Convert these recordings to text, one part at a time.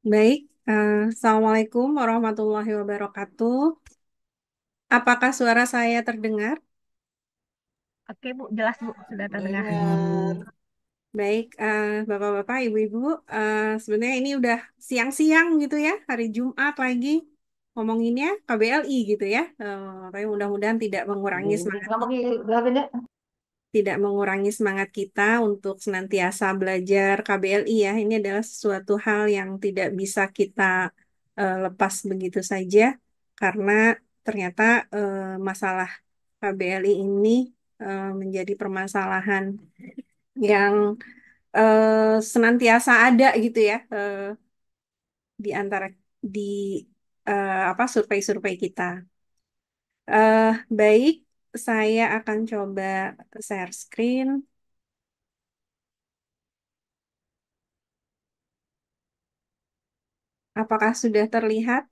Baik, Assalamualaikum warahmatullahi wabarakatuh. Apakah suara saya terdengar? Oke, Bu, jelas Bu, sudah terdengar. Dengar. Baik, Bapak-bapak, Ibu-ibu, sebenarnya ini udah siang-siang gitu ya, hari Jumat lagi ngomonginnya KBLI gitu ya. Tapi mudah-mudahan tidak mengurangi semangat kita untuk senantiasa belajar KBLI ya. Ini adalah sesuatu hal yang tidak bisa kita lepas begitu saja karena ternyata masalah KBLI ini menjadi permasalahan yang senantiasa ada gitu ya di antara di apa survei-survei kita. Baik, saya akan coba share screen. Apakah sudah terlihat?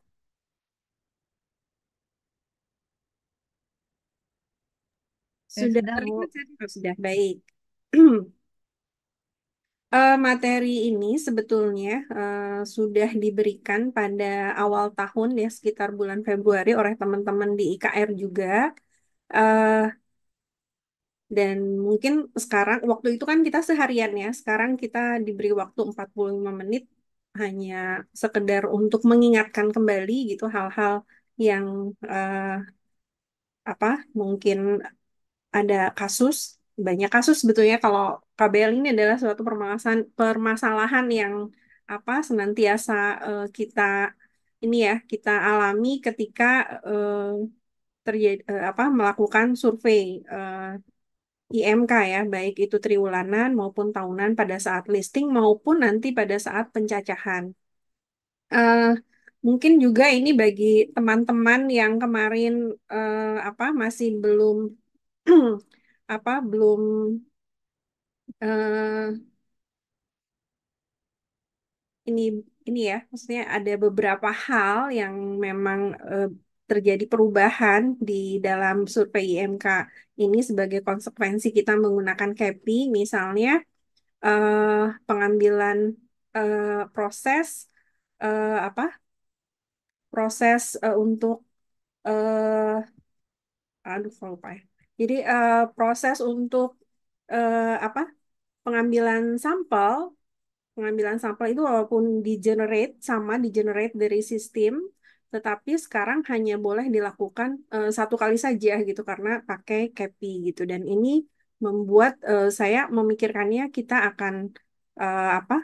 Ya, Sudah sudah terlihat, Bu. oh, sudah baik. Materi ini sebetulnya sudah diberikan pada awal tahun ya sekitar bulan Februari oleh teman-teman di IKR juga. Eh, dan mungkin sekarang waktu itu kan kita seharian ya. Sekarang kita diberi waktu 45 menit hanya sekedar untuk mengingatkan kembali gitu hal-hal yang eh, apa mungkin ada kasus, banyak kasus sebetulnya kalau KBL ini adalah suatu permasalahan yang apa senantiasa kita ini ya kita alami ketika terjadi apa melakukan survei IMK ya, baik itu triwulan maupun tahunan pada saat listing maupun nanti pada saat pencacahan. Eh, Mungkin juga ini bagi teman-teman yang kemarin apa masih belum apa belum eh, ini ini ya, maksudnya ada beberapa hal yang memang eh, terjadi perubahan di dalam survei IMK ini sebagai konsekuensi kita menggunakan CAPI, misalnya pengambilan proses apa proses untuk eh aduh saya lupa ya. Jadi proses untuk apa pengambilan sampel Pengambilan sampel itu walaupun di generate dari sistem, tetapi sekarang hanya boleh dilakukan satu kali saja gitu karena pakai CAPI gitu. Dan ini membuat saya memikirkannya kita akan apa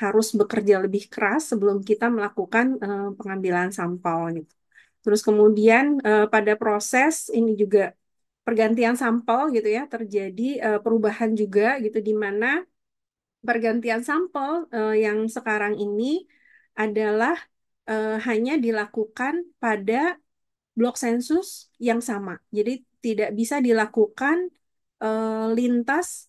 harus bekerja lebih keras sebelum kita melakukan pengambilan sampel gitu. Terus kemudian pada proses ini juga pergantian sampel gitu ya terjadi perubahan juga gitu di mana pergantian sampel yang sekarang ini adalah hanya dilakukan pada blok sensus yang sama. Jadi tidak bisa dilakukan lintas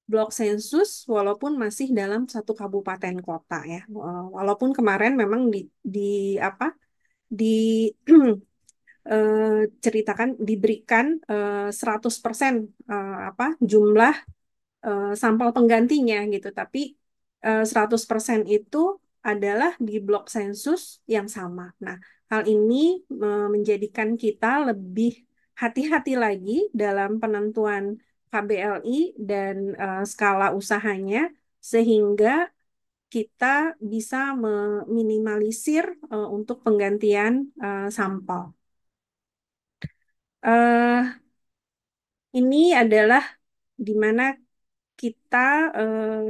blok sensus walaupun masih dalam satu kabupaten kota ya. Walaupun kemarin memang di apa di ceritakan diberikan 100% apa jumlah sampel penggantinya gitu. Tapi 100% itu adalah di blok sensus yang sama. Nah, hal ini menjadikan kita lebih hati-hati lagi dalam penentuan KBLI dan skala usahanya sehingga kita bisa meminimalisir untuk penggantian sampel. Eh, ini adalah di mana kita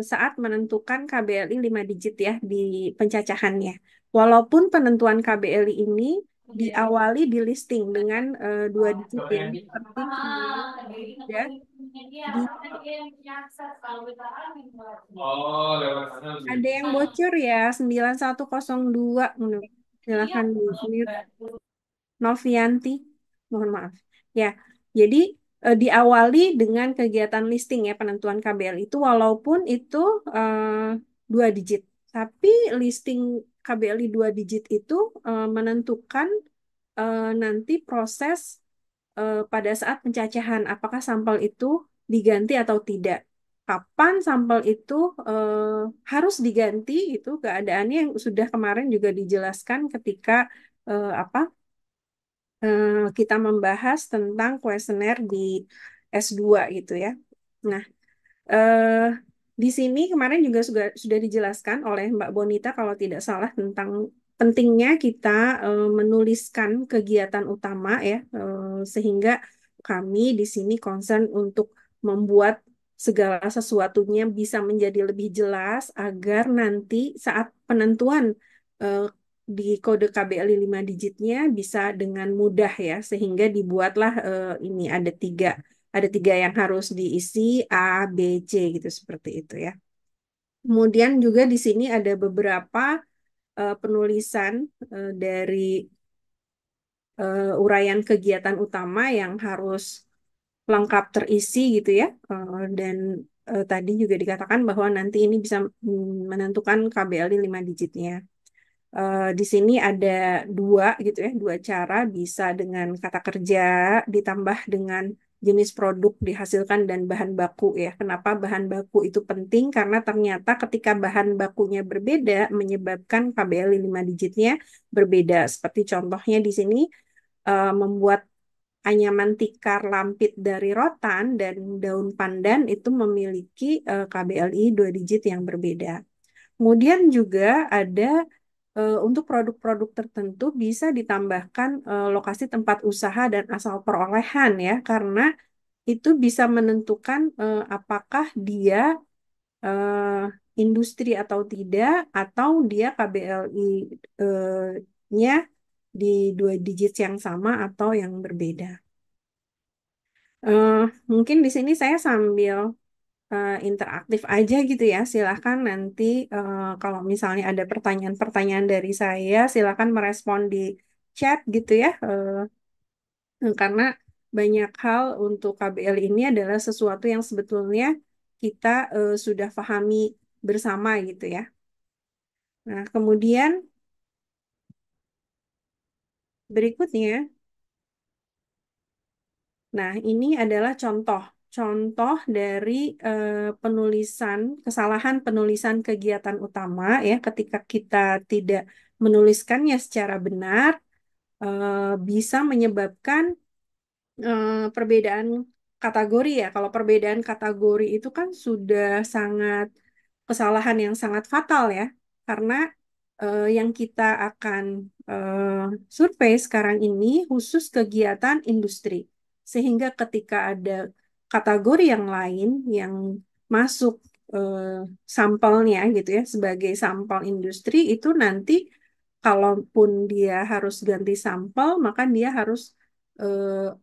saat menentukan KBLI 5 digit ya di pencacahannya. Walaupun penentuan KBLI ini diawali di listing dengan 2 digit ya. Ini penting sebenarnya ya. Di, ada yang bocor ya 9102. Silakan di mute. Novianti, mohon maaf. Ya, jadi diawali dengan kegiatan listing ya penentuan KBL itu walaupun itu 2 digit. Tapi listing KBLI 2 digit itu menentukan nanti proses pada saat pencacahan apakah sampel itu diganti atau tidak. kapan sampel itu harus diganti, itu keadaannya yang sudah kemarin juga dijelaskan ketika apa kita membahas tentang kuesioner di S2 gitu ya. Nah, eh, di sini kemarin juga sudah dijelaskan oleh Mbak Bonita kalau tidak salah tentang pentingnya kita menuliskan kegiatan utama ya, sehingga kami di sini concern untuk membuat segala sesuatunya bisa menjadi lebih jelas agar nanti saat penentuan eh, di kode KBLI 5 digitnya bisa dengan mudah ya, sehingga dibuatlah ini ada tiga yang harus diisi A, B, C gitu seperti itu ya. Kemudian juga di sini ada beberapa penulisan dari uraian kegiatan utama yang harus lengkap terisi gitu ya. Dan tadi juga dikatakan bahwa nanti ini bisa menentukan KBLI 5 digitnya. Di sini ada dua gitu ya, dua cara bisa dengan kata kerja ditambah dengan jenis produk dihasilkan dan bahan baku ya. Kenapa bahan baku itu penting? Karena ternyata ketika bahan bakunya berbeda menyebabkan KBLI 5 digitnya berbeda. Seperti contohnya di sini membuat anyaman tikar lampit dari rotan dan daun pandan itu memiliki KBLI 2 digit yang berbeda. Kemudian juga ada untuk produk-produk tertentu bisa ditambahkan lokasi tempat usaha dan asal perolehan ya, karena itu bisa menentukan apakah dia industri atau tidak, atau dia KBLI-nya di 2 digit yang sama atau yang berbeda. Eh, Mungkin di sini saya sambil interaktif aja gitu ya. Silahkan nanti kalau misalnya ada pertanyaan-pertanyaan dari saya, silahkan merespon di chat gitu ya. Karena banyak hal untuk KBL ini adalah sesuatu yang sebetulnya kita sudah pahami bersama gitu ya. Nah, kemudian berikutnya, nah ini adalah contoh dari penulisan, kesalahan penulisan kegiatan utama ya ketika kita tidak menuliskannya secara benar bisa menyebabkan perbedaan kategori ya. Kalau perbedaan kategori itu kan sudah sangat kesalahan yang sangat fatal ya, karena yang kita akan survei sekarang ini khusus kegiatan industri. Sehingga ketika ada kategori yang lain yang masuk sampelnya gitu ya sebagai sampel industri itu nanti kalaupun dia harus ganti sampel maka dia harus eh,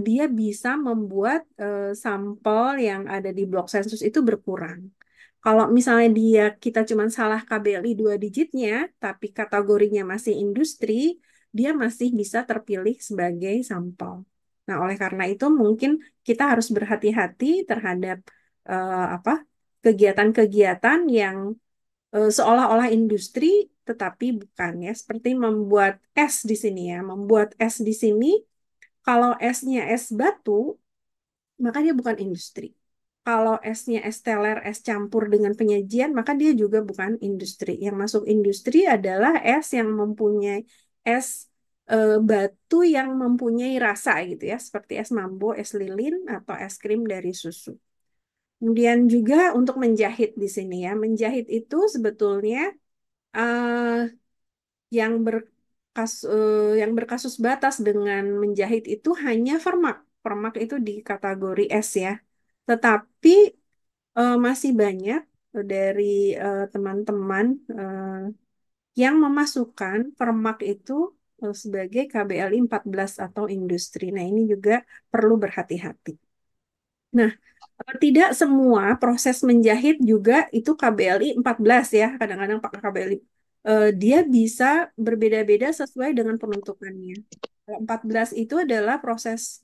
dia bisa membuat sampel yang ada di blok sensus itu berkurang. Kalau misalnya kita cuma salah KBLI 2 digitnya, tapi kategorinya masih industri, dia masih bisa terpilih sebagai sampel. Nah, oleh karena itu mungkin kita harus berhati-hati terhadap apa kegiatan-kegiatan yang seolah-olah industri tetapi bukan ya. Seperti membuat es di sini ya. Membuat es di sini, kalau esnya es batu, maka dia bukan industri. Kalau esnya es teler, es campur dengan penyajian, maka dia juga bukan industri. Yang masuk industri adalah es yang mempunyai es batu yang mempunyai rasa gitu ya, seperti es mambo, es lilin, atau es krim dari susu. Kemudian juga untuk menjahit di sini ya, menjahit itu sebetulnya eh, yang berkasus batas dengan menjahit itu hanya permak. Permak itu di kategori S ya. Tetapi masih banyak dari teman-teman yang memasukkan permak itu sebagai KBLI 14 atau industri. Nah, ini juga perlu berhati-hati. Nah, tidak semua proses menjahit juga itu KBLI 14 ya. Kadang-kadang pakai KBLI. Dia bisa berbeda-beda sesuai dengan penuntukannya. Kalau 14 itu adalah proses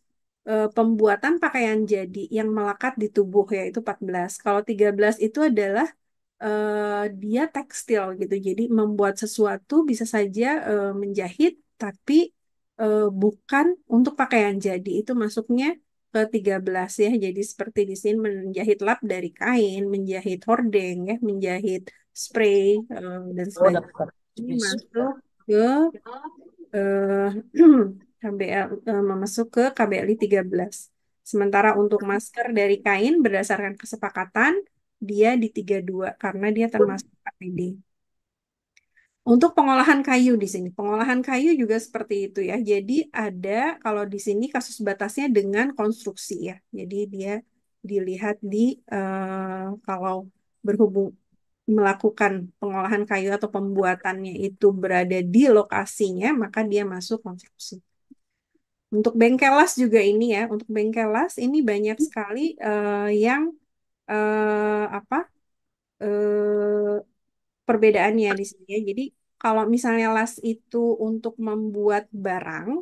pembuatan pakaian jadi yang melekat di tubuh yaitu 14. Kalau 13 itu adalah dia tekstil gitu. Jadi membuat sesuatu bisa saja menjahit tapi bukan untuk pakaian jadi. Itu masuknya ke 13 ya. Jadi seperti di sini menjahit lap dari kain, menjahit hordeng ya, menjahit spray dan sebagainya. Ini masuk ke eh, KBL masuk ke KBLI 13. Sementara untuk masker dari kain berdasarkan kesepakatan dia di 32 karena dia termasuk APD. Untuk pengolahan kayu di sini, pengolahan kayu juga seperti itu ya. Jadi ada kalau di sini kasus batasnya dengan konstruksi ya. Jadi dia dilihat di kalau berhubung melakukan pengolahan kayu atau pembuatannya itu berada di lokasinya, maka dia masuk konstruksi. Untuk bengkel las juga ini ya, untuk bengkel las ini banyak sekali yang apa perbedaannya di sini ya. Jadi kalau misalnya las itu untuk membuat barang,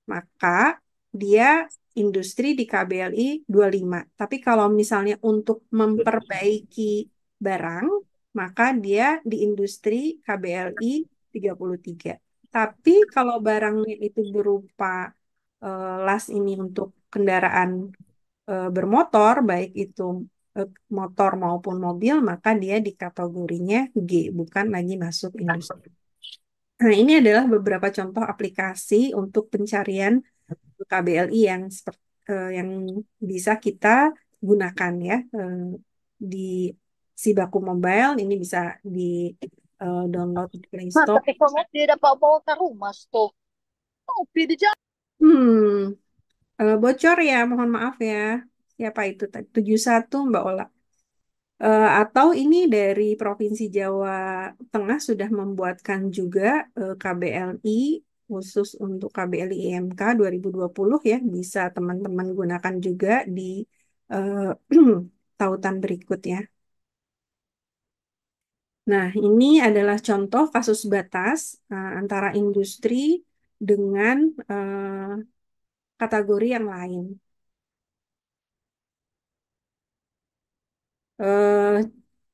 maka dia industri di KBLI 25. Tapi kalau misalnya untuk memperbaiki barang, maka dia di industri KBLI 33. Tapi kalau barangnya itu berupa las ini untuk kendaraan bermotor, baik itu motor maupun mobil, maka dia di kategorinya G, bukan lagi masuk industri. Nah, ini adalah beberapa contoh aplikasi untuk pencarian KBLI yang yang bisa kita gunakan ya di Sibaku Mobile. Ini bisa di download di Play Nah, Store. tapi kok dia dapat bawa ke rumah, stop. Kopi di jalan. Hmm, bocor ya, mohon maaf ya. Siapa itu tadi? 71 Mbak Ola. Atau ini dari Provinsi Jawa Tengah sudah membuatkan juga KBLI khusus untuk KBLI IMK 2020 ya, bisa teman-teman gunakan juga di eh, tautan berikut ya. Nah, ini adalah contoh kasus batas antara industri dengan kategori yang lain. Eh,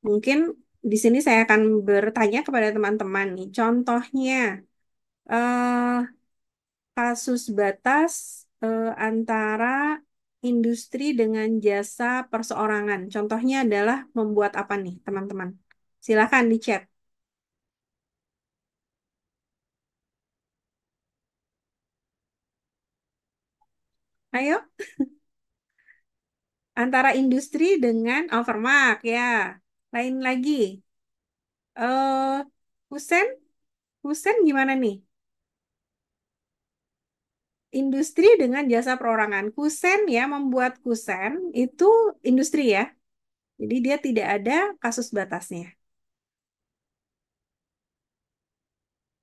Mungkin di sini saya akan bertanya kepada teman-teman nih, contohnya eh, kasus batas antara industri dengan jasa perseorangan. Contohnya adalah membuat apa nih, teman-teman? Silakan di chat. Ayo, antara industri dengan Alvermark ya. Lain lagi. Eh, Husen, Husen gimana nih? Industri dengan jasa perorangan. Kusen ya, membuat kusen itu industri ya. Jadi dia tidak ada kasus batasnya.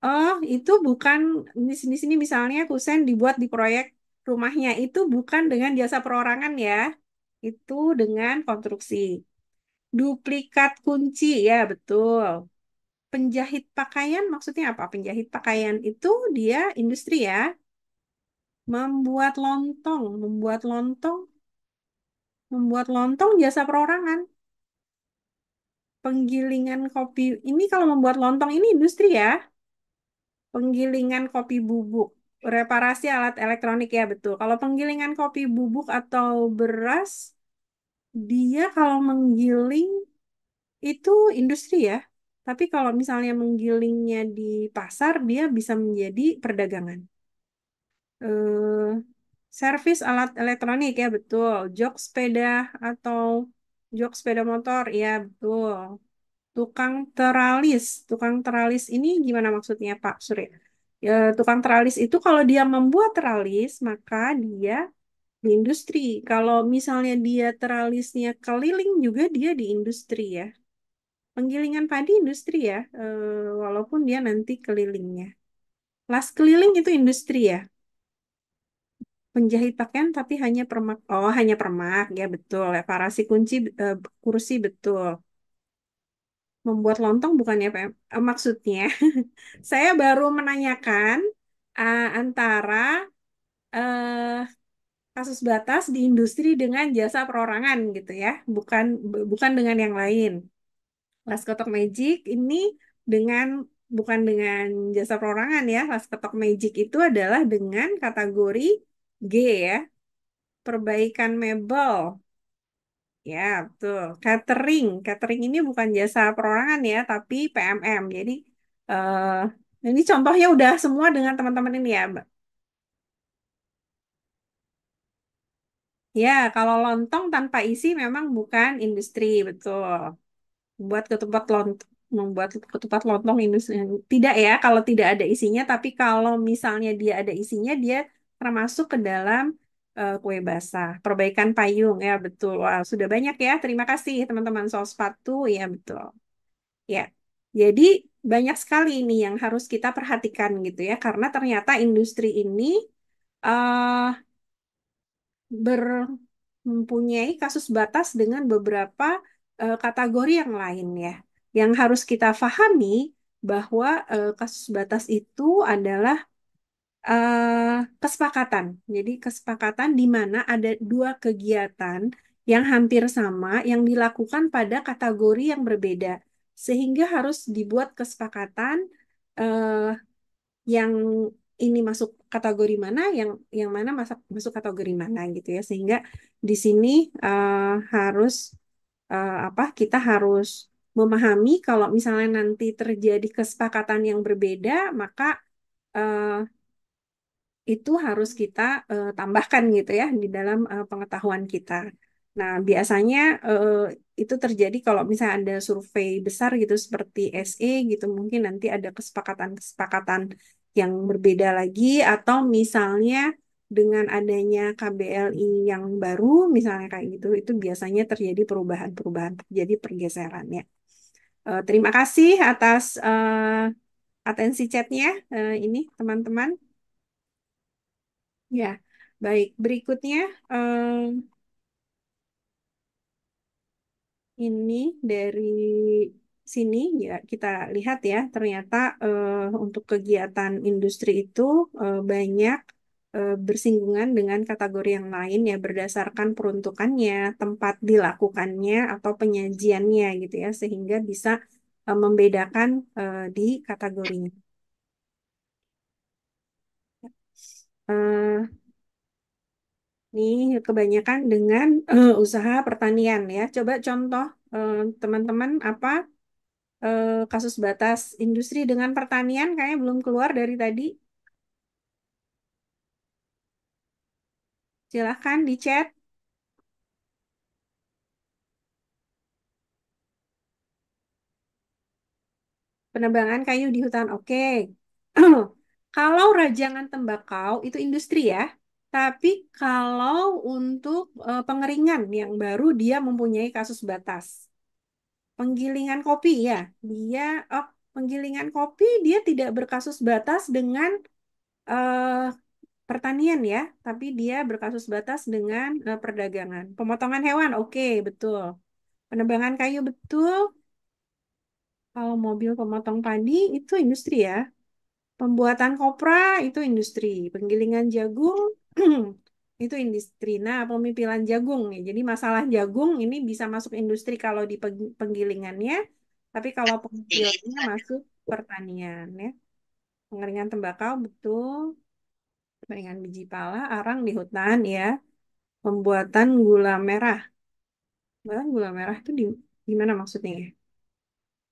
Oh, itu bukan di sini misalnya kusen dibuat di proyek rumahnya itu bukan dengan jasa perorangan ya. Itu dengan konstruksi. Duplikat kunci ya, betul. Penjahit pakaian maksudnya apa? Penjahit pakaian itu dia industri ya. Membuat lontong jasa perorangan. Penggilingan kopi. Ini kalau membuat lontong ini industri ya. Penggilingan kopi bubuk. Reparasi alat elektronik ya betul. Kalau penggilingan kopi bubuk atau beras, dia kalau menggiling itu industri ya. Tapi kalau misalnya menggilingnya di pasar, dia bisa menjadi perdagangan. Eh, Servis alat elektronik ya betul. Atau jok sepeda motor ya betul. Tukang teralis ini gimana maksudnya Pak Surya? Ya, tukang teralis itu kalau dia membuat teralis, maka dia di industri. Kalau misalnya dia teralisnya keliling juga dia di industri ya. Penggilingan padi industri ya, walaupun dia nanti kelilingnya. Las keliling itu industri ya. Penjahit pakaian tapi hanya permak. Oh, hanya permak ya betul. Reparasi kursi betul. Membuat lontong bukannya PM. Maksudnya saya baru menanyakan antara eh, kasus batas di industri dengan jasa perorangan gitu ya, bukan dengan yang lain. Las Kotok Magic ini dengan bukan dengan jasa perorangan ya. Las Kotok Magic itu adalah dengan kategori G ya. perbaikan mebel. Ya, betul. Catering. Catering ini bukan jasa perorangan ya, tapi PMM. Jadi, ini contohnya udah semua dengan teman-teman ini ya, Mbak. Ya, kalau lontong tanpa isi memang bukan industri, betul. Buat ketupat lontong, membuat ketupat lontong industri. Tidak ya, kalau tidak ada isinya, tapi kalau misalnya dia ada isinya, dia termasuk ke dalam kue basah. Perbaikan payung, ya betul. Wah, sudah banyak ya. Terima kasih teman-teman soal sepatu, ya betul. Ya, jadi banyak sekali ini yang harus kita perhatikan gitu ya, karena ternyata industri ini eh, mempunyai kasus batas dengan beberapa kategori yang lain ya. Yang harus kita pahami bahwa kasus batas itu adalah kesepakatan. Jadi kesepakatan di mana ada dua kegiatan yang hampir sama yang dilakukan pada kategori yang berbeda. Sehingga harus dibuat kesepakatan eh, yang ini masuk kategori mana, yang mana masuk masuk kategori mana gitu ya. Sehingga di sini harus apa? Kita harus memahami kalau misalnya nanti terjadi kesepakatan yang berbeda, maka eh, itu harus kita tambahkan gitu ya di dalam pengetahuan kita. Nah, biasanya itu terjadi kalau misalnya ada survei besar gitu seperti SE gitu, mungkin nanti ada kesepakatan-kesepakatan yang berbeda lagi atau misalnya dengan adanya KBLI yang baru misalnya kayak gitu, itu biasanya terjadi perubahan-perubahan, terjadi pergeseran ya. Terima kasih atas atensi chatnya ini teman-teman. Ya, baik. Berikutnya, ini dari sini ya kita lihat ya, ternyata untuk kegiatan industri itu banyak bersinggungan dengan kategori yang lain ya berdasarkan peruntukannya, tempat dilakukannya atau penyajiannya gitu ya, sehingga bisa membedakan di kategorinya. Eh, Ini kebanyakan dengan usaha pertanian ya. Coba contoh teman-teman apa kasus batas industri dengan pertanian kayaknya belum keluar dari tadi. Silahkan di chat. Penebangan kayu di hutan. Oke. Kalau rajangan tembakau itu industri ya. Tapi kalau untuk pengeringan yang baru dia mempunyai kasus batas. Penggilingan kopi ya. Dia oh penggilingan kopi dia tidak berkasus batas dengan eh, pertanian ya, tapi dia berkasus batas dengan perdagangan. Pemotongan hewan, oke, betul. Penebangan kayu, betul. Kalau mobil pemotong padi itu industri ya. Pembuatan kopra itu industri. Penggilingan jagung itu industri. Nah, pemipilan jagung nih. Jadi masalah jagung ini bisa masuk industri kalau di penggilingannya, tapi kalau pemipilannya masuk pertanian ya. Pengeringan tembakau, betul. Pengeringan biji pala, arang di hutan ya. Pembuatan gula merah. Pembuatan gula merah itu di mana maksudnya ya?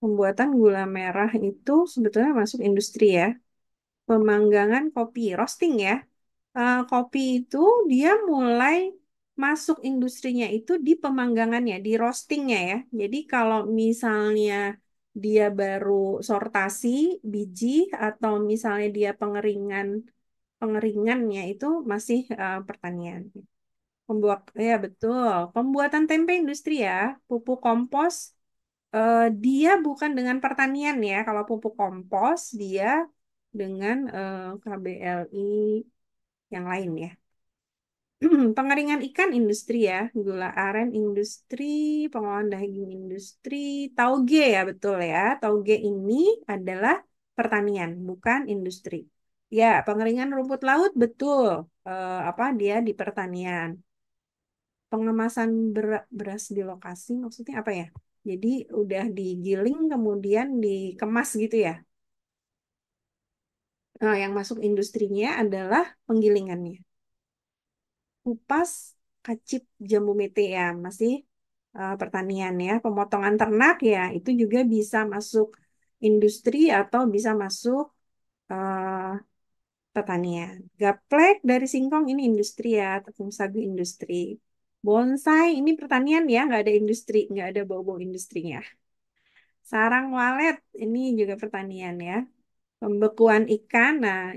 Pembuatan gula merah itu sebetulnya masuk industri ya. Pemanggangan kopi, roasting ya. Kopi itu dia mulai masuk industrinya itu di pemanggangannya, di roastingnya ya. Jadi kalau misalnya dia baru sortasi biji atau misalnya dia pengeringannya itu masih pertanian. Ya betul. Pembuatan tempe industri ya, pupuk kompos dia bukan dengan pertanian ya. Kalau pupuk kompos dia dengan KBLI yang lain ya. Pengeringan ikan industri ya, gula aren industri, pengolahan daging industri, tauge ya betul ya. Tauge ini adalah pertanian, bukan industri. Ya, pengeringan rumput laut betul. Apa dia di pertanian. Pengemasan beras di lokasi maksudnya apa ya? Jadi udah digiling kemudian dikemas gitu ya. Nah, yang masuk industrinya adalah penggilingannya. Kupas. kacip, jambu mete ya, masih pertanian ya. Pemotongan ternak ya, itu juga bisa masuk industri atau bisa masuk eh, pertanian. Gaplek dari singkong ini industri ya, tepung sagu industri. Bonsai ini pertanian ya, nggak ada industri, nggak ada bau-bau industrinya. Sarang walet ini juga pertanian ya. Pembekuan ikan, nah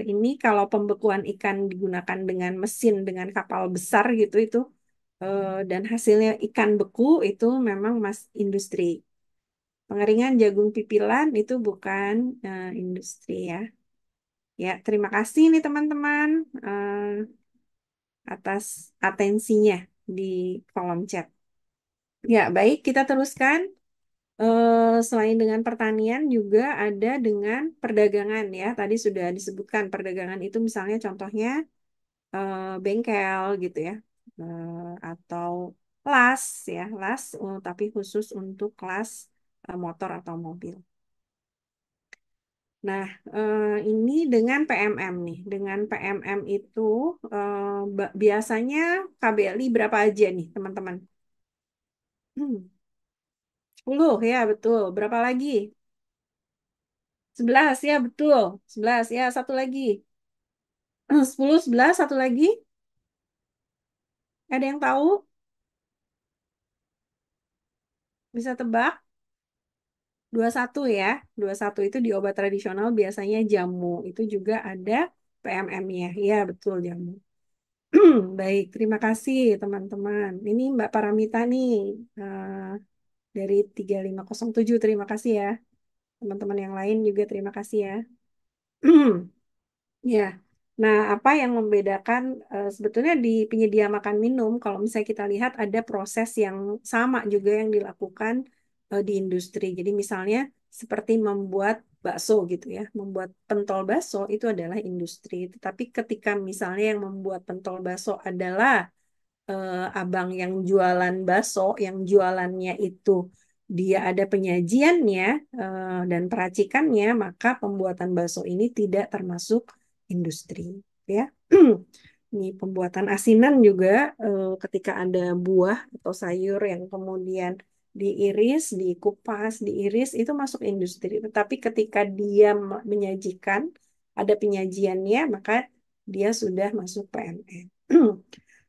ini kalau pembekuan ikan digunakan dengan mesin dengan kapal besar gitu itu dan hasilnya ikan beku itu memang mas industri. Pengeringan jagung pipilan itu bukan industri ya. Ya, terima kasih nih teman-teman atas atensinya di kolom chat. Ya, baik, kita teruskan. Selain dengan pertanian juga ada dengan perdagangan ya. Tadi sudah disebutkan perdagangan itu misalnya contohnya bengkel gitu ya. Atau las ya, las tapi khusus untuk kelas motor atau mobil. Nah, ini dengan PMM nih. Dengan PMM itu biasanya KBLI berapa aja nih, teman-teman? 10 ya, betul. Berapa lagi? 11 ya, betul. 11 ya, satu lagi. 10, 11, satu lagi. Ada yang tahu? Bisa tebak? 21 ya. 21 itu di obat tradisional biasanya jamu. Itu juga ada PMM-nya. Ya, betul jamu. Baik, terima kasih teman-teman. Ini Mbak Paramita nih dari 3507. Terima kasih ya. Teman-teman yang lain juga terima kasih ya. Ya, nah apa yang membedakan sebetulnya di penyedia makan minum, kalau misalnya kita lihat ada proses yang sama juga yang dilakukan di industri. Jadi misalnya seperti membuat bakso gitu ya, membuat pentol bakso itu adalah industri. Tetapi ketika misalnya yang membuat pentol bakso adalah abang yang jualan bakso, yang jualannya itu dia ada penyajiannya dan peracikannya, maka pembuatan bakso ini tidak termasuk industri, ya. Ini pembuatan asinan juga ketika ada buah atau sayur yang kemudian diiris, dikupas, diiris itu masuk industri. Tetapi ketika dia menyajikan ada penyajiannya, maka dia sudah masuk PME.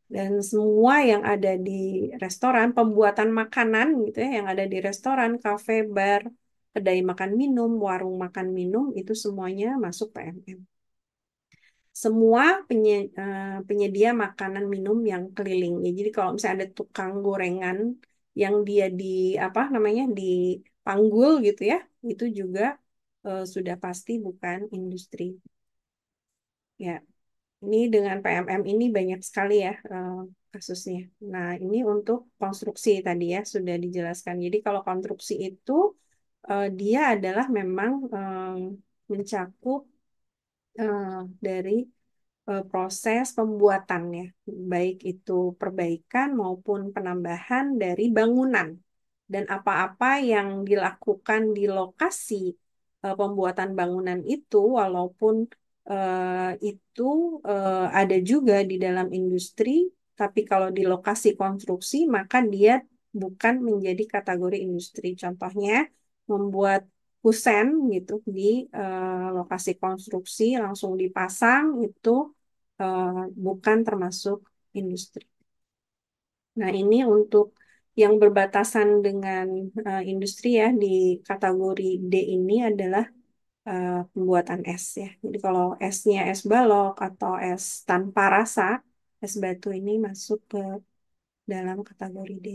Dan semua yang ada di restoran, pembuatan makanan gitu ya, yang ada di restoran, kafe, bar, kedai makan minum, warung makan minum, itu semuanya masuk PMM. Semua penyedia makanan minum yang keliling. Ya, jadi kalau misalnya ada tukang gorengan yang dia di apa namanya di panggul gitu ya, itu juga sudah pasti bukan industri. Ya. Ini dengan PMM ini banyak sekali ya kasusnya. Nah, ini untuk konstruksi tadi ya sudah dijelaskan. Jadi kalau konstruksi itu dia adalah memang mencakup dari proses pembuatannya, baik itu perbaikan maupun penambahan dari bangunan. Dan apa-apa yang dilakukan di lokasi pembuatan bangunan itu, walaupun itu ada juga di dalam industri, tapi kalau di lokasi konstruksi, maka dia bukan menjadi kategori industri. Contohnya, membuat kusen gitu di lokasi konstruksi langsung dipasang itu eh, bukan termasuk industri. Nah, ini untuk yang berbatasan dengan industri ya di kategori D ini adalah pembuatan es ya. Jadi kalau esnya es balok atau es tanpa rasa, es batu ini masuk ke dalam kategori D.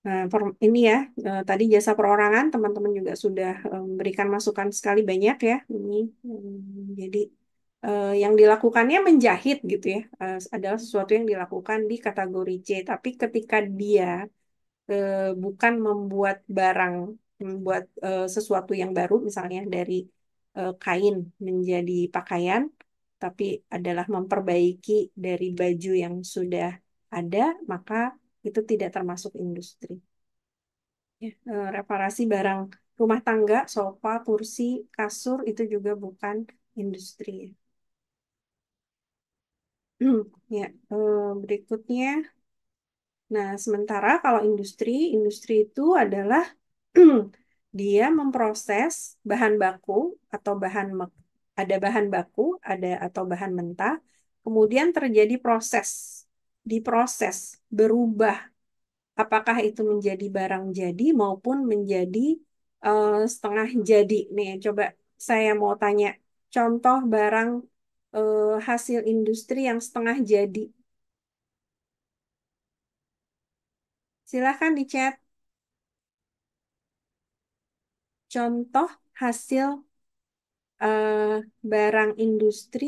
Nah, ini ya, tadi jasa perorangan teman-teman juga sudah memberikan masukan sekali banyak ya. Ini jadi yang dilakukannya menjahit gitu ya, adalah sesuatu yang dilakukan di kategori C. Tapi ketika dia bukan membuat barang, membuat sesuatu yang baru, misalnya dari kain menjadi pakaian, tapi adalah memperbaiki dari baju yang sudah ada, maka itu tidak termasuk industri. Ya, reparasi barang rumah tangga, sofa, kursi, kasur itu juga bukan industri. Ya, berikutnya. Nah, sementara kalau industri, industri itu adalah dia memproses bahan baku atau ada bahan baku, ada atau bahan mentah, kemudian terjadi proses, diproses, berubah, apakah itu menjadi barang jadi maupun menjadi setengah jadi. Nih, coba saya mau tanya contoh barang hasil industri yang setengah jadi. Silahkan di chat contoh hasil eh, barang industri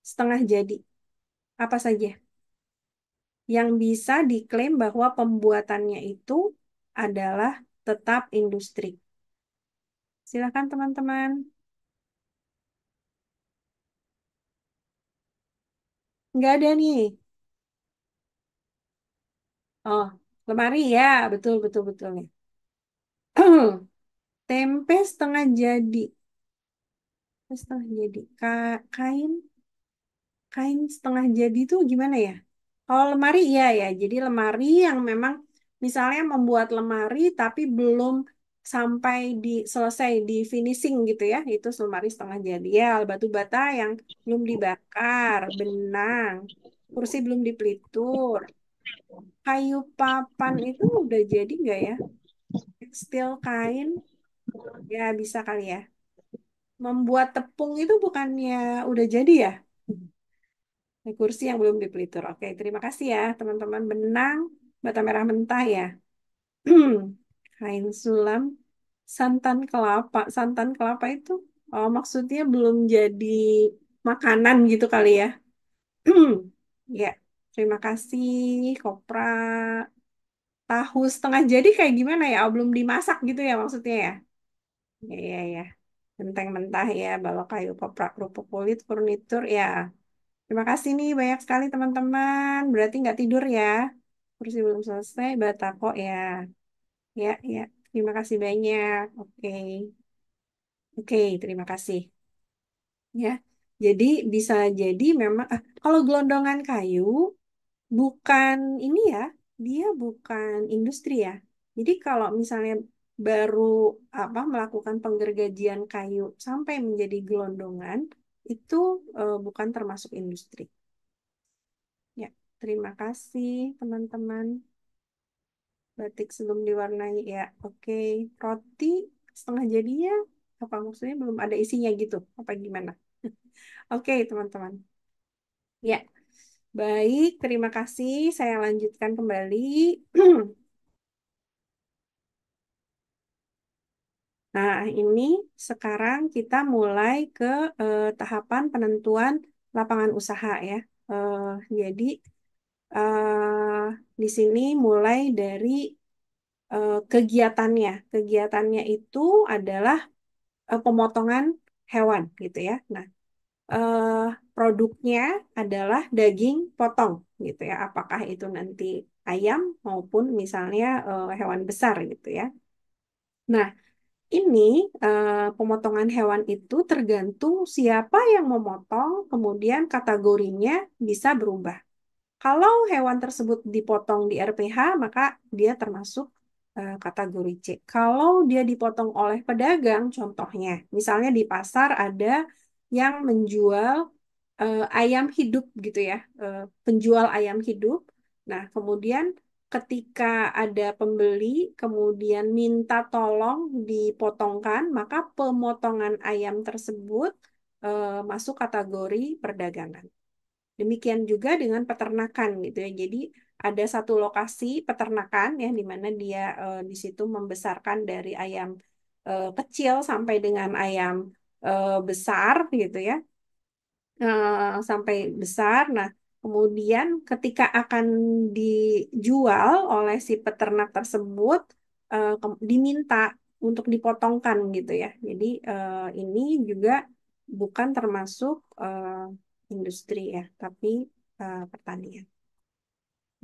setengah jadi. Apa saja yang bisa diklaim bahwa pembuatannya itu adalah tetap industri. Silakan teman-teman. Nggak ada nih. Oh, lemari ya, betul betul betul nih. Tempe setengah jadi. Setengah jadi. Kain kain setengah jadi itu gimana ya? Kalau lemari iya ya. Jadi lemari yang memang misalnya membuat lemari tapi belum sampai di selesai di finishing gitu ya. Itu lemari setengah jadi. Ya, batu bata yang belum dibakar, benang, kursi belum dipelitur. Kayu papan itu udah jadi nggak ya? Tekstil kain ya bisa kali ya. Membuat tepung itu bukannya udah jadi ya? Kursi yang belum dipelitur. Oke, terima kasih ya teman-teman. Benang, bata merah mentah ya. Kain sulam, santan kelapa. Santan kelapa itu oh, maksudnya belum jadi makanan gitu kali ya. Ya, terima kasih Kopra. Tahu setengah jadi kayak gimana ya? Oh, belum dimasak gitu ya maksudnya ya? Ya, ya, ya. Genteng mentah ya, balok kayu, kopra, kerupuk kulit, furnitur ya. Terima kasih nih banyak sekali teman-teman. Berarti nggak tidur ya. Kursi belum selesai, batako ya. Ya, ya. Terima kasih banyak. Oke. Oke, terima kasih. Ya. Jadi bisa jadi memang kalau gelondongan kayu bukan ini ya, dia bukan industri ya. Jadi kalau misalnya baru melakukan penggergajian kayu sampai menjadi gelondongan itu bukan termasuk industri. Ya, terima kasih teman-teman. Batik sebelum diwarnai ya. Oke, roti setengah jadinya apa maksudnya belum ada isinya gitu? Apa gimana? Oke, teman-teman. Ya, baik, terima kasih. Saya lanjutkan kembali. Nah, ini sekarang kita mulai ke tahapan penentuan lapangan usaha ya. Eh, jadi di sini mulai dari kegiatannya. Kegiatannya itu adalah pemotongan hewan gitu ya. Nah, eh, produknya adalah daging potong gitu ya. Apakah itu nanti ayam maupun misalnya hewan besar gitu ya. Nah, ini pemotongan hewan itu tergantung siapa yang memotong, kemudian kategorinya bisa berubah. Kalau hewan tersebut dipotong di RPH, maka dia termasuk kategori C. Kalau dia dipotong oleh pedagang, contohnya, misalnya di pasar ada yang menjual ayam hidup gitu ya, penjual ayam hidup. Nah, kemudian ketika ada pembeli, kemudian minta tolong dipotongkan, maka pemotongan ayam tersebut masuk kategori perdagangan. Demikian juga dengan peternakan gitu ya. Jadi ada satu lokasi peternakan ya di mana dia di situ membesarkan dari ayam kecil sampai dengan ayam besar gitu ya. Sampai besar. Nah, kemudian ketika akan dijual oleh si peternak tersebut diminta untuk dipotongkan gitu ya. Jadi ini juga bukan termasuk industri ya, tapi pertanian.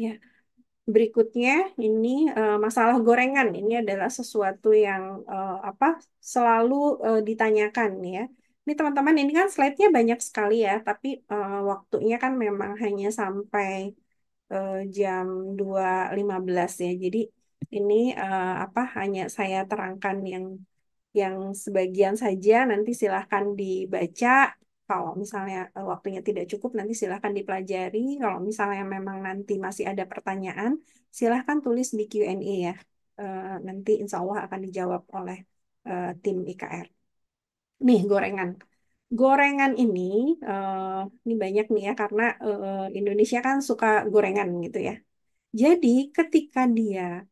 Ya, berikutnya ini masalah gorengan. Ini adalah sesuatu yang selalu ditanyakan ya. Ini teman-teman, ini kan slide-nya banyak sekali ya, tapi waktunya kan memang hanya sampai jam 2.15 ya. Jadi ini hanya saya terangkan yang sebagian saja, nanti silahkan dibaca. Kalau misalnya waktunya tidak cukup, nanti silahkan dipelajari. Kalau misalnya memang nanti masih ada pertanyaan, silahkan tulis di Q&A ya. Nanti insya Allah akan dijawab oleh tim IKR. Nih, gorengan. Gorengan ini banyak nih ya, karena Indonesia kan suka gorengan gitu ya. Jadi ketika dia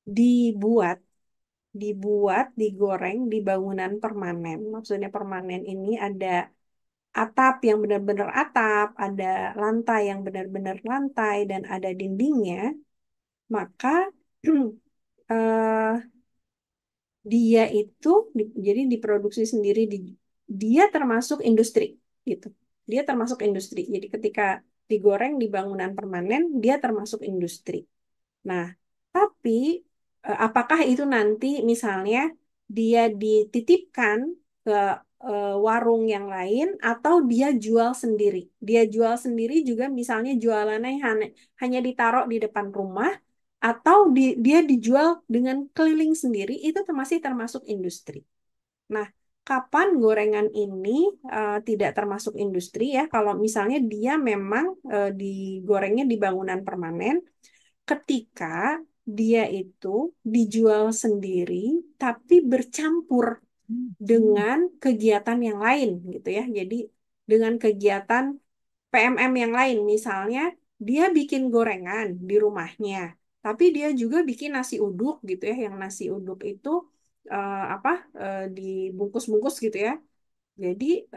dibuat digoreng di bangunan permanen. Maksudnya permanen ini ada atap yang benar-benar atap, ada lantai yang benar-benar lantai, dan ada dindingnya, maka eh, dia itu jadi diproduksi sendiri, dia termasuk industri gitu. Dia termasuk industri. Jadi ketika digoreng di bangunan permanen, dia termasuk industri. Nah, tapi apakah itu nanti misalnya dia dititipkan ke warung yang lain atau dia jual sendiri? Dia jual sendiri juga misalnya jualannya hanya ditaruh di depan rumah atau dia dijual dengan keliling sendiri, itu masih termasuk industri. Nah, kapan gorengan ini tidak termasuk industri ya? Kalau misalnya dia memang digorengnya di bangunan permanen, ketika dia itu dijual sendiri tapi bercampur dengan kegiatan yang lain gitu ya. Jadi dengan kegiatan PMM yang lain, misalnya dia bikin gorengan di rumahnya, tapi dia juga bikin nasi uduk gitu ya, yang nasi uduk itu dibungkus-bungkus gitu ya. Jadi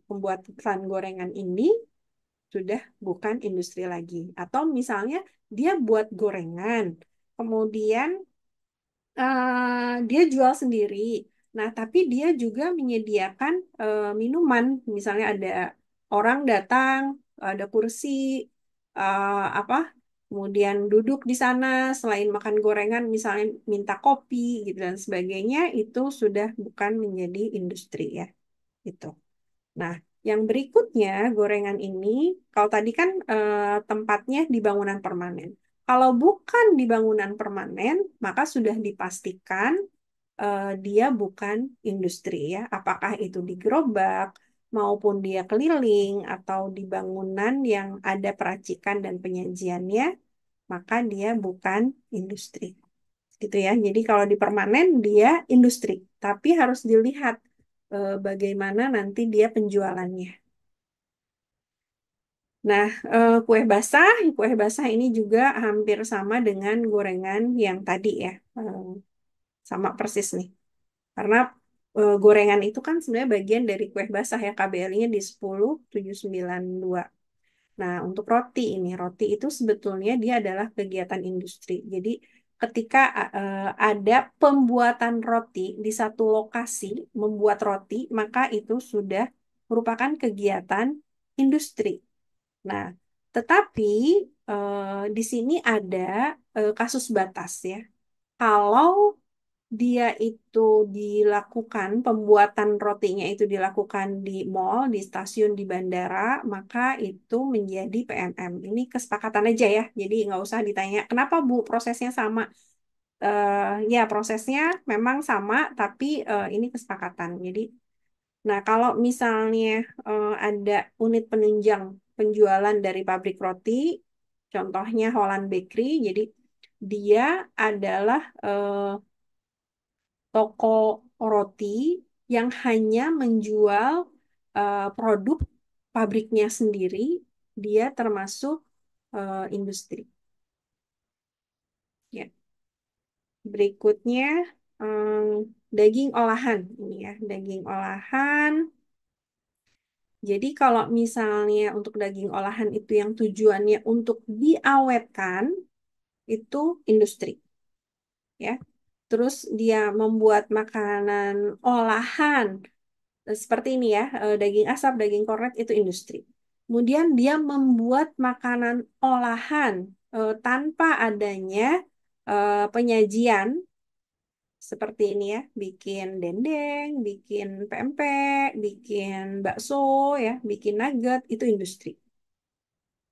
pembuatan gorengan ini sudah bukan industri lagi. Atau misalnya dia buat gorengan, kemudian dia jual sendiri. Nah, tapi dia juga menyediakan minuman. Misalnya ada orang datang, ada kursi, apa, kemudian duduk di sana, selain makan gorengan, misalnya minta kopi gitu dan sebagainya, itu sudah bukan menjadi industri ya. Gitu. Nah, yang berikutnya gorengan ini, kalau tadi kan tempatnya di bangunan permanen. Kalau bukan di bangunan permanen, maka sudah dipastikan dia bukan industri ya. Apakah itu di gerobak, maupun dia keliling, atau di bangunan yang ada peracikan dan penyajiannya, maka dia bukan industri. Gitu ya. Jadi kalau di permanen dia industri, tapi harus dilihat bagaimana nanti dia penjualannya. Nah, kue basah ini juga hampir sama dengan gorengan yang tadi ya, sama persis nih. Karena gorengan itu kan sebenarnya bagian dari kue basah ya, KBL-nya di 10.792. Nah, untuk roti itu sebetulnya dia adalah kegiatan industri. Jadi, ketika ada pembuatan roti di satu lokasi, membuat roti, maka itu sudah merupakan kegiatan industri. Nah, tetapi di sini ada kasus batas ya. Kalau dia itu dilakukan, pembuatan rotinya itu dilakukan di mall, di stasiun, di bandara, maka itu menjadi PMM. Ini kesepakatan aja ya, jadi nggak usah ditanya, kenapa Bu prosesnya sama? Ya, prosesnya memang sama, tapi ini kesepakatan. Jadi, nah kalau misalnya ada unit penunjang penjualan dari pabrik roti, contohnya Holland Bakery, jadi dia adalah toko roti yang hanya menjual produk pabriknya sendiri, dia termasuk industri. Ya. Berikutnya daging olahan ini ya, daging olahan. Jadi kalau misalnya untuk daging olahan itu yang tujuannya untuk diawetkan, itu industri ya. Terus dia membuat makanan olahan seperti ini ya, daging asap, daging kornet itu industri. Kemudian dia membuat makanan olahan tanpa adanya penyajian seperti ini ya, bikin dendeng, bikin pempek, bikin bakso ya, bikin nugget, itu industri.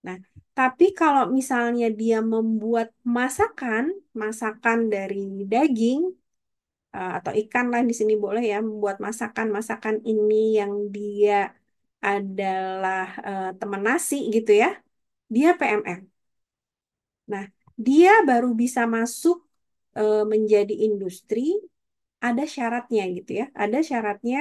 Nah, tapi kalau misalnya dia membuat masakan, masakan dari daging atau ikan lah di sini boleh ya, membuat masakan-masakan ini yang dia adalah teman nasi gitu ya, dia PMM. Nah, dia baru bisa masuk menjadi industri, ada syaratnya gitu ya. Ada syaratnya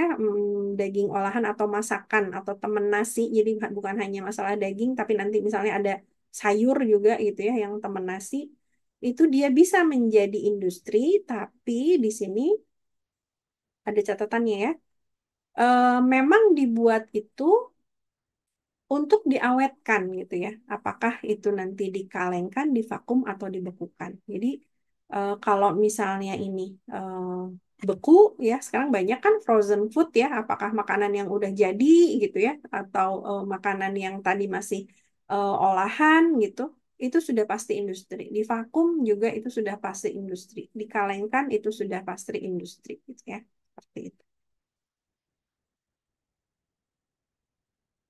daging olahan atau masakan atau temen nasi. Jadi bukan hanya masalah daging, tapi nanti misalnya ada sayur juga gitu ya yang temen nasi. Itu dia bisa menjadi industri, tapi di sini ada catatannya ya. Memang dibuat itu untuk diawetkan gitu ya. Apakah itu nanti dikalengkan, divakum atau dibekukan. Jadi kalau misalnya ini beku ya, sekarang banyak kan frozen food ya. Apakah makanan yang udah jadi gitu ya, atau makanan yang tadi masih olahan gitu, itu sudah pasti industri. Divakum juga itu sudah pasti industri. Dikalengkan itu sudah pasti industri gitu ya. Seperti itu.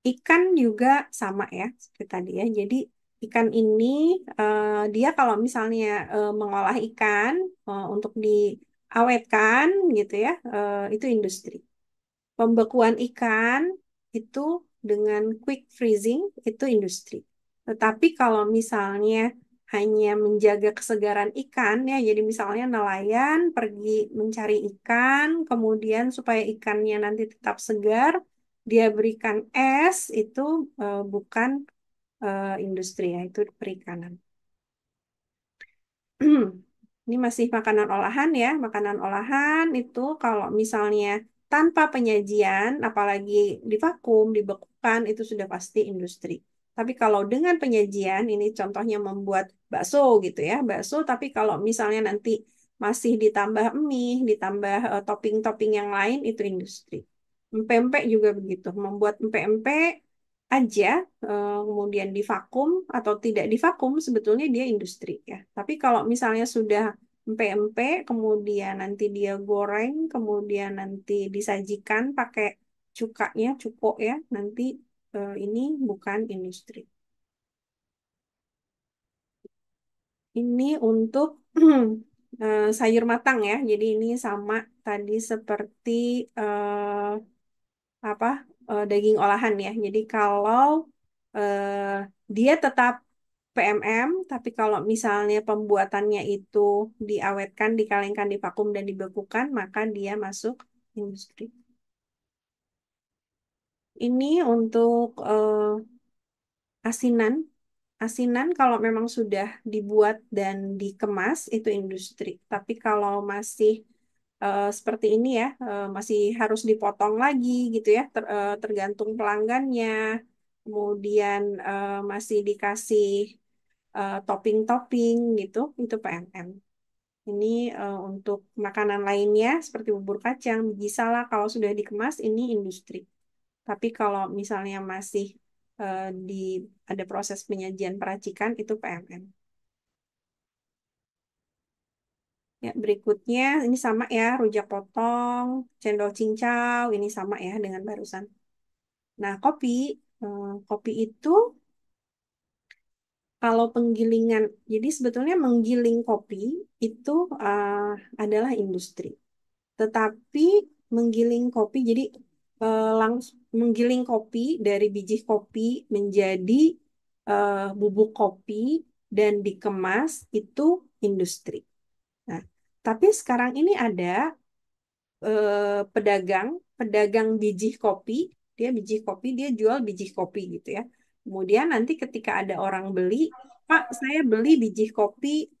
Ikan juga sama ya, seperti tadi ya. Jadi ikan ini dia kalau misalnya mengolah ikan untuk diawetkan gitu ya, itu industri. Pembekuan ikan itu dengan quick freezing itu industri. Tetapi kalau misalnya hanya menjaga kesegaran ikan ya, jadi misalnya nelayan pergi mencari ikan, kemudian supaya ikannya nanti tetap segar, dia berikan es, itu bukan industri ya, itu perikanan. Ini masih makanan olahan ya. Makanan olahan itu kalau misalnya tanpa penyajian, apalagi divakum, dibekukan, itu sudah pasti industri. Tapi kalau dengan penyajian, ini contohnya membuat bakso gitu ya. Bakso, tapi kalau misalnya nanti masih ditambah mie, ditambah topping-topping yang lain, itu industri. Empek-empek juga begitu. Membuat empek-empek aja, kemudian divakum atau tidak divakum, sebetulnya dia industri ya. Tapi kalau misalnya sudah empe-empe, kemudian nanti dia goreng, kemudian nanti disajikan pakai cukanya, cuko ya, nanti ini bukan industri. Ini untuk sayur matang ya. Jadi ini sama tadi seperti apa daging olahan ya. Jadi kalau dia tetap PMM, tapi kalau misalnya pembuatannya itu diawetkan, dikalengkan, divakum, dan dibekukan, maka dia masuk industri. Ini untuk asinan. Asinan kalau memang sudah dibuat dan dikemas, itu industri. Tapi kalau masih seperti ini ya, masih harus dipotong lagi gitu ya, tergantung pelanggannya. Kemudian masih dikasih topping-topping gitu, itu PMM. Ini untuk makanan lainnya seperti bubur kacang, biji salak, kalau sudah dikemas ini industri. Tapi kalau misalnya masih di ada proses penyajian peracikan itu PMM. Ya, berikutnya ini sama ya, rujak potong, cendol cincau, ini sama ya dengan barusan. Nah, kopi, kopi itu kalau penggilingan, jadi sebetulnya menggiling kopi itu adalah industri. Tetapi menggiling kopi, jadi langsung menggiling kopi dari biji kopi menjadi bubuk kopi dan dikemas itu industri. Nah, tapi sekarang ini ada pedagang, pedagang biji kopi, dia biji kopi, dia jual biji kopi gitu ya. Kemudian nanti ketika ada orang beli, Pak, saya beli biji kopi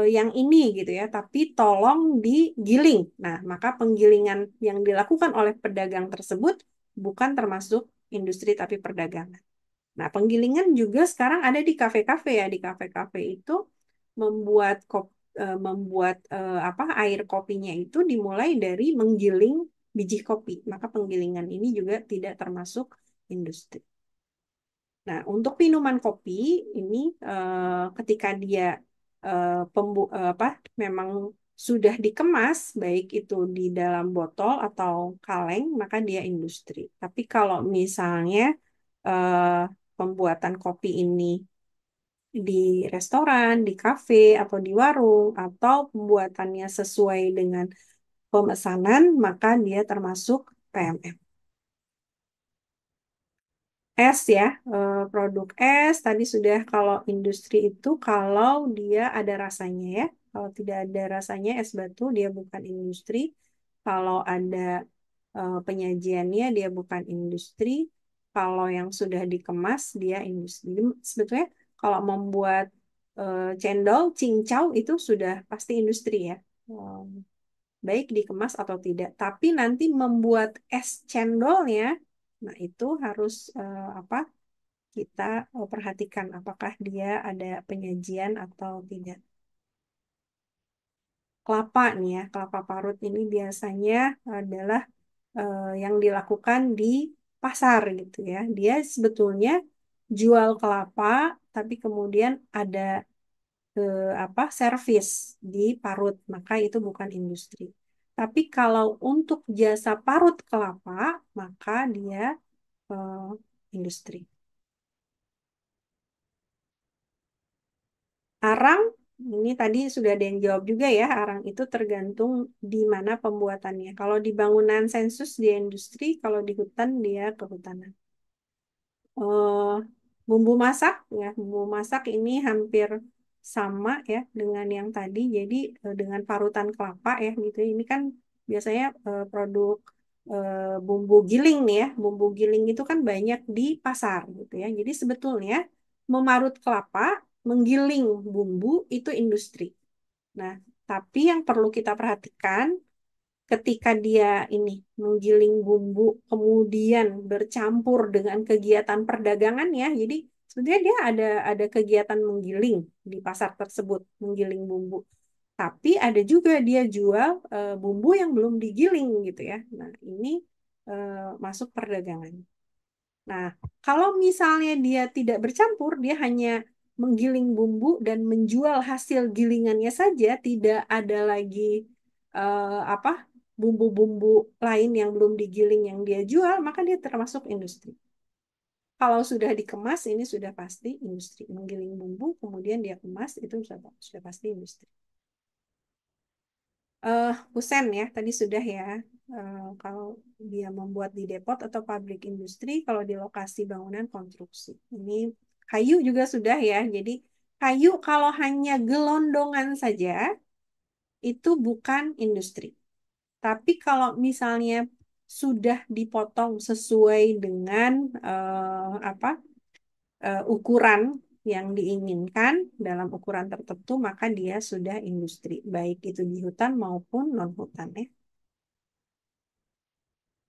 yang ini gitu ya, tapi tolong digiling. Nah, maka penggilingan yang dilakukan oleh pedagang tersebut bukan termasuk industri tapi perdagangan. Nah, penggilingan juga sekarang ada di kafe-kafe ya. Di kafe-kafe itu membuat apa air kopinya itu dimulai dari menggiling biji kopi. Maka penggilingan ini juga tidak termasuk industri. Nah, untuk minuman kopi ini ketika dia apa memang sudah dikemas, baik itu di dalam botol atau kaleng, maka dia industri. Tapi kalau misalnya eh, pembuatan kopi ini di restoran, di kafe, atau di warung, atau pembuatannya sesuai dengan pemesanan, maka dia termasuk PMM. Es ya, produk es tadi sudah. Kalau industri itu kalau dia ada rasanya ya. Kalau tidak ada rasanya es batu dia bukan industri. Kalau ada penyajiannya dia bukan industri. Kalau yang sudah dikemas dia industri. Jadi sebetulnya kalau membuat cendol, cincau itu sudah pasti industri ya. Um, Baik dikemas atau tidak. Tapi nanti membuat es cendolnya, nah itu harus apa? Kita perhatikan apakah dia ada penyajian atau tidak. Kelapa nih ya, kelapa parut ini biasanya adalah yang dilakukan di pasar gitu ya. Dia sebetulnya jual kelapa, tapi kemudian ada apa servis di parut, maka itu bukan industri. Tapi kalau untuk jasa parut kelapa, maka dia eh, industri. Arang, ini tadi sudah ada yang jawab juga ya, arang itu tergantung di mana pembuatannya. Kalau di bangunan sensus dia industri, kalau di hutan dia kehutanan. eh, Bumbu masak ya, bumbu masak ini hampir sama ya dengan yang tadi. Jadi dengan parutan kelapa ya gitu. Ini kan biasanya produk bumbu giling nih ya. Bumbu giling itu kan banyak di pasar gitu ya. Jadi sebetulnya memarut kelapa, menggiling bumbu itu industri. Nah, tapi yang perlu kita perhatikan ketika dia ini menggiling bumbu kemudian bercampur dengan kegiatan perdagangan ya. Jadi sebenarnya dia ada kegiatan menggiling di pasar tersebut, menggiling bumbu. Tapi ada juga dia jual bumbu yang belum digiling gitu ya. Nah, ini masuk perdagangan. Nah, kalau misalnya dia tidak bercampur, dia hanya menggiling bumbu dan menjual hasil gilingannya saja, tidak ada lagi apa bumbu-bumbu lain yang belum digiling yang dia jual, maka dia termasuk industri. Kalau sudah dikemas, ini sudah pasti industri. Menggiling bumbu, kemudian dia kemas, itu sudah pasti industri. Kusen ya, tadi sudah ya. Kalau dia membuat di depot atau pabrik industri, kalau di lokasi bangunan konstruksi. Ini kayu juga sudah ya. Jadi kayu kalau hanya gelondongan saja, itu bukan industri. Tapi kalau misalnya sudah dipotong sesuai dengan apa ukuran yang diinginkan dalam ukuran tertentu, maka dia sudah industri, baik itu di hutan maupun non hutan ya.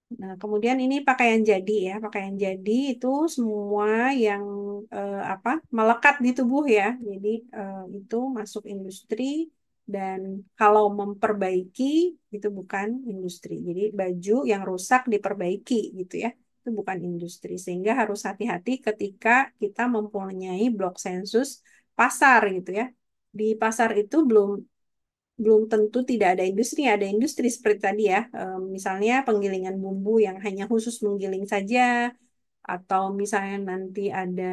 Nah, kemudian ini pakaian jadi ya. Pakaian jadi itu semua yang apa melekat di tubuh ya. Jadi itu masuk industri dan kalau memperbaiki itu bukan industri. Jadi baju yang rusak diperbaiki gitu ya. Itu bukan industri. Sehingga harus hati-hati ketika kita mempunyai blok sensus pasar gitu ya. Di pasar itu belum belum tentu tidak ada industri seperti tadi ya. Misalnya penggilingan bumbu yang hanya khusus menggiling saja, atau misalnya nanti ada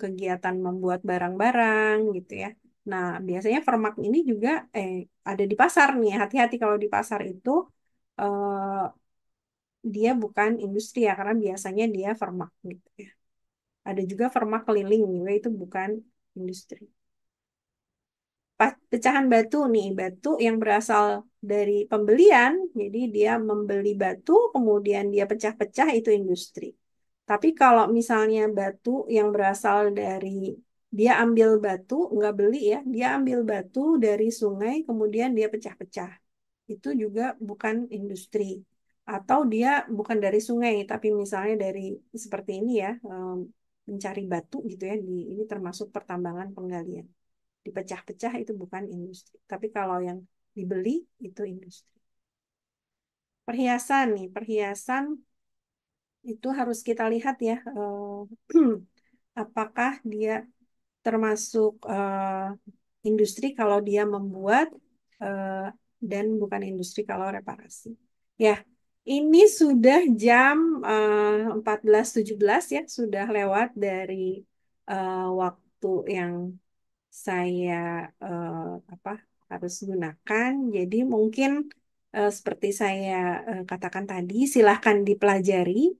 kegiatan membuat barang-barang gitu ya. Nah, biasanya Vermak ini juga ada di pasar nih. Hati-hati kalau di pasar itu eh, dia bukan industri ya, karena biasanya dia Vermak gitu ya. Ada juga Vermak keliling juga itu bukan industri. Pecahan batu nih, batu yang berasal dari pembelian, jadi dia membeli batu, kemudian dia pecah-pecah itu industri. Tapi kalau misalnya batu yang berasal dari dia ambil batu, nggak beli ya, dia ambil batu dari sungai, kemudian dia pecah-pecah. Itu juga bukan industri. Atau dia bukan dari sungai, tapi misalnya dari seperti ini ya, mencari batu gitu ya, ini termasuk pertambangan penggalian dipecah-pecah itu bukan industri. Tapi kalau yang dibeli itu industri. Perhiasan nih, perhiasan itu harus kita lihat ya, apakah dia termasuk industri kalau dia membuat eh, dan bukan industri kalau reparasi. Ya, ini sudah jam 14.17 ya, sudah lewat dari waktu yang saya eh, apa harus gunakan. Jadi mungkin seperti saya katakan tadi, silahkan dipelajari.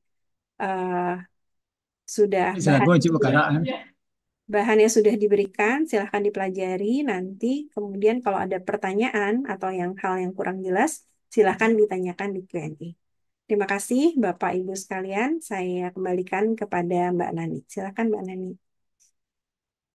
eh, sudah Saya bahan gua coba karaan. bahannya sudah diberikan, silahkan dipelajari. Nanti kemudian kalau ada pertanyaan atau hal yang kurang jelas, silahkan ditanyakan di Q&A. Terima kasih Bapak Ibu sekalian. Saya kembalikan kepada Mbak Nani. Silahkan Mbak Nani.